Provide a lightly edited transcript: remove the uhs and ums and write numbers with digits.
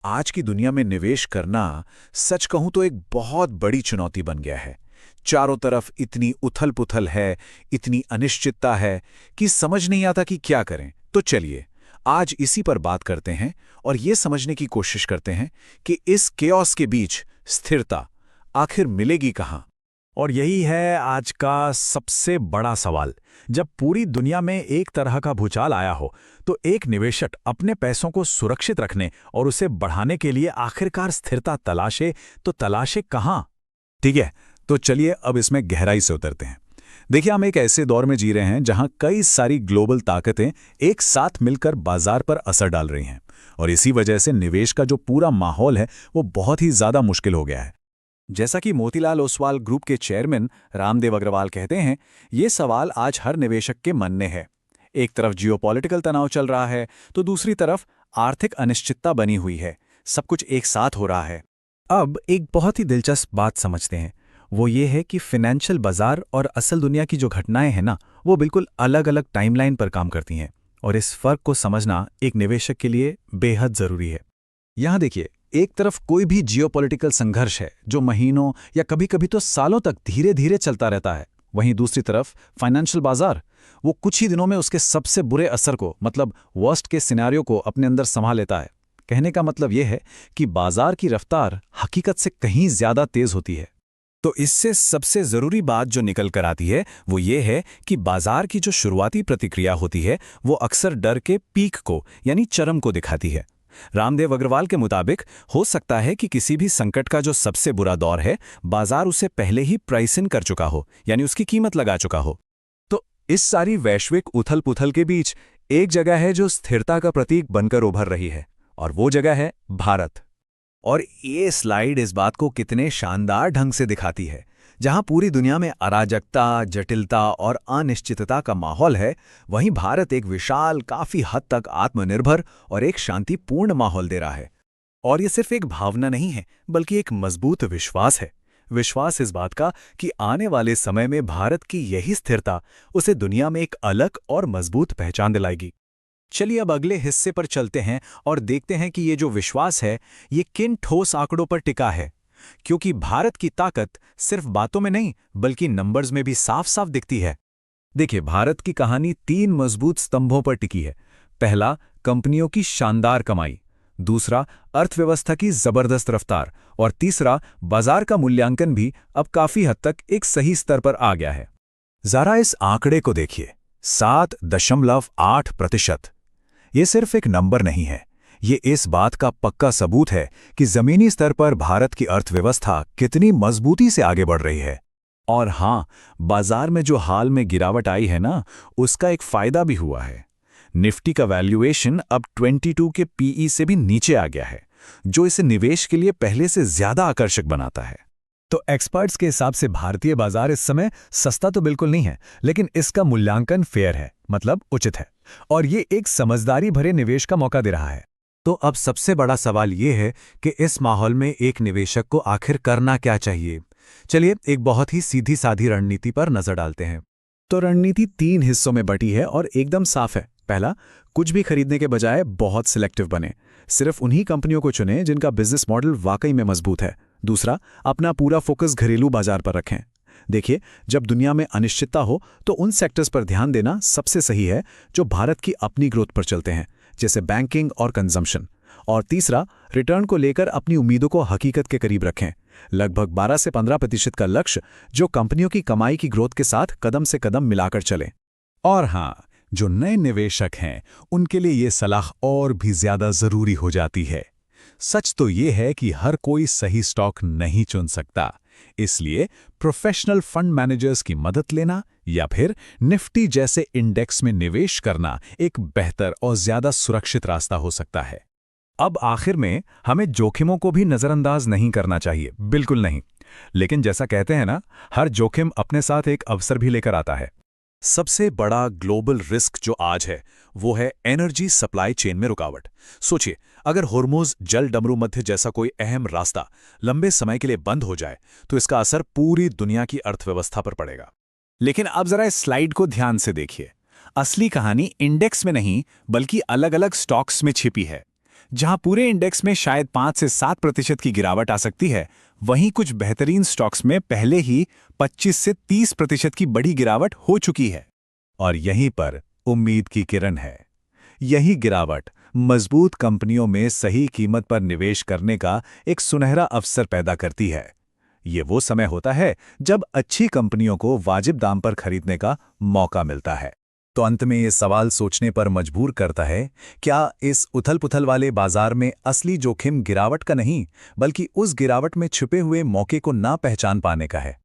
आज की दुनिया में निवेश करना सच कहूं तो एक बहुत बड़ी चुनौती बन गया है। चारों तरफ इतनी उथल-पुथल है, इतनी अनिश्चितता है कि समझ नहीं आता कि क्या करें। तो चलिए, आज इसी पर बात करते हैं और ये समझने की कोशिश करते हैं कि इस केओस के बीच स्थिरता आखिर मिलेगी कहाँ? और यही है आज का सबसे बड़ा सवाल। जब पूरी दुनिया में एक तरह का भूचाल आया हो, तो एक निवेशक अपने पैसों को सुरक्षित रखने और उसे बढ़ाने के लिए आखिरकार स्थिरता तलाशे, तो तलाशे कहाँ? ठीक है, तो चलिए अब इसमें गहराई से उतरते हैं। देखिए, हम एक ऐसे दौर में जी रहे हैं जहां कई सारी ग्लोबल ताकतें एक साथ मिलकर बाजार पर असर डाल रही हैं, और इसी वजह से निवेश का जो पूरा माहौल है वो बहुत ही ज्यादा मुश्किल हो गया है। जैसा कि मोतीलाल ओसवाल ग्रुप के चेयरमैन रामदेव अग्रवाल कहते हैं, ये सवाल आज हर निवेशक के मन में है। एक तरफ जियोपॉलिटिकल तनाव चल रहा है, तो दूसरी तरफ आर्थिक अनिश्चितता बनी हुई है। सब कुछ एक साथ हो रहा है। अब एक बहुत ही दिलचस्प बात समझते हैं। वो ये है कि फिनेंशियल बाजार और असल दुनिया की जो घटनाएं हैं ना, वो बिल्कुल अलग अलग टाइमलाइन पर काम करती हैं, और इस फर्क को समझना एक निवेशक के लिए बेहद जरूरी है। यहां देखिए, एक तरफ कोई भी जियोपॉलिटिकल संघर्ष है जो महीनों या कभी-कभी तो सालों तक धीरे धीरे चलता रहता है। वहीं दूसरी तरफ फाइनेंशियल बाजार, वो कुछ ही दिनों में उसके सबसे बुरे असर को, मतलब वर्स्ट के सिनेरियो को अपने अंदर संभाल लेता है। कहने का मतलब यह है कि बाजार की रफ्तार हकीकत से कहीं ज्यादा तेज होती है। तो इससे सबसे जरूरी बात जो निकल कर आती है वो ये है कि बाजार की जो शुरुआती प्रतिक्रिया होती है वो अक्सर डर के पीक को, यानी चरम को दिखाती है। रामदेव अग्रवाल के मुताबिक हो सकता है कि किसी भी संकट का जो सबसे बुरा दौर है, बाजार उसे पहले ही प्राइस इन कर चुका हो, यानी उसकी कीमत लगा चुका हो। तो इस सारी वैश्विक उथल-पुथल के बीच एक जगह है जो स्थिरता का प्रतीक बनकर उभर रही है, और वो जगह है भारत। और ये स्लाइड इस बात को कितने शानदार ढंग से दिखाती है। जहां पूरी दुनिया में अराजकता, जटिलता और अनिश्चितता का माहौल है, वहीं भारत एक विशाल, काफी हद तक आत्मनिर्भर और एक शांतिपूर्ण माहौल दे रहा है। और ये सिर्फ एक भावना नहीं है, बल्कि एक मजबूत विश्वास है। विश्वास इस बात का कि आने वाले समय में भारत की यही स्थिरता उसे दुनिया में एक अलग और मजबूत पहचान दिलाएगी। चलिए अब अगले हिस्से पर चलते हैं और देखते हैं कि ये जो विश्वास है, ये किन ठोस आंकड़ों पर टिका है। क्योंकि भारत की ताकत सिर्फ बातों में नहीं, बल्कि नंबर्स में भी साफ साफ दिखती है। देखिए, भारत की कहानी 3 मजबूत स्तंभों पर टिकी है। पहला, कंपनियों की शानदार कमाई। दूसरा, अर्थव्यवस्था की जबरदस्त रफ्तार। और तीसरा, बाजार का मूल्यांकन भी अब काफी हद तक एक सही स्तर पर आ गया है। जरा इस आंकड़े को देखिए, 7.8%। ये सिर्फ एक नंबर नहीं है, ये इस बात का पक्का सबूत है कि जमीनी स्तर पर भारत की अर्थव्यवस्था कितनी मजबूती से आगे बढ़ रही है। और हां, बाजार में जो हाल में गिरावट आई है ना, उसका एक फायदा भी हुआ है। निफ्टी का वैल्यूएशन अब 22 के पीई से भी नीचे आ गया है, जो इसे निवेश के लिए पहले से ज्यादा आकर्षक बनाता है। तो एक्सपर्ट्स के हिसाब से भारतीय बाजार इस समय सस्ता तो बिल्कुल नहीं है, लेकिन इसका मूल्यांकन फेयर है, मतलब उचित है, और ये एक समझदारी भरे निवेश का मौका दे रहा है। तो अब सबसे बड़ा सवाल ये है कि इस माहौल में एक निवेशक को आखिर करना क्या चाहिए। चलिए एक बहुत ही सीधी साधी रणनीति पर नजर डालते हैं। तो रणनीति 3 हिस्सों में बटी है और एकदम साफ है। पहला, कुछ भी खरीदने के बजाय बहुत सिलेक्टिव बने। सिर्फ उन्हीं कंपनियों को चुनें जिनका बिजनेस मॉडल वाकई में मजबूत है। दूसरा, अपना पूरा फोकस घरेलू बाजार पर रखें। देखिए, जब दुनिया में अनिश्चितता हो तो उन सेक्टर्स पर ध्यान देना सबसे सही है जो भारत की अपनी ग्रोथ पर चलते हैं, जैसे बैंकिंग और कंजम्पशन। और तीसरा, रिटर्न को लेकर अपनी उम्मीदों को हकीकत के करीब रखें। लगभग 12 से 15% का लक्ष्य जो कंपनियों की कमाई की ग्रोथ के साथ कदम से कदम मिलाकर चले। और हां, जो नए निवेशक हैं उनके लिए ये सलाह और भी ज्यादा जरूरी हो जाती है। सच तो ये है कि हर कोई सही स्टॉक नहीं चुन सकता, इसलिए प्रोफेशनल फंड मैनेजर्स की मदद लेना या फिर निफ्टी जैसे इंडेक्स में निवेश करना एक बेहतर और ज्यादा सुरक्षित रास्ता हो सकता है। अब आखिर में हमें जोखिमों को भी नजरअंदाज नहीं करना चाहिए, बिल्कुल नहीं। लेकिन जैसा कहते हैं ना, हर जोखिम अपने साथ एक अवसर भी लेकर आता है। सबसे बड़ा ग्लोबल रिस्क जो आज है वो है एनर्जी सप्लाई चेन में रुकावट। सोचिए, अगर होर्मुज जल डमरू मध्य जैसा कोई अहम रास्ता लंबे समय के लिए बंद हो जाए तो इसका असर पूरी दुनिया की अर्थव्यवस्था पर पड़ेगा। लेकिन अब जरा इस स्लाइड को ध्यान से देखिए। असली कहानी इंडेक्स में नहीं बल्कि अलग अलग स्टॉक्स में छिपी है। जहां पूरे इंडेक्स में शायद 5 से 7% की गिरावट आ सकती है, वहीं कुछ बेहतरीन स्टॉक्स में पहले ही 25 से 30% की बड़ी गिरावट हो चुकी है। और यहीं पर उम्मीद की किरण है। यही गिरावट मजबूत कंपनियों में सही कीमत पर निवेश करने का एक सुनहरा अवसर पैदा करती है। ये वो समय होता है जब अच्छी कंपनियों को वाजिब दाम पर खरीदने का मौका मिलता है। तो अंत में ये सवाल सोचने पर मजबूर करता है, क्या इस उथल-पुथल वाले बाजार में असली जोखिम गिरावट का नहीं, बल्कि उस गिरावट में छुपे हुए मौके को ना पहचान पाने का है?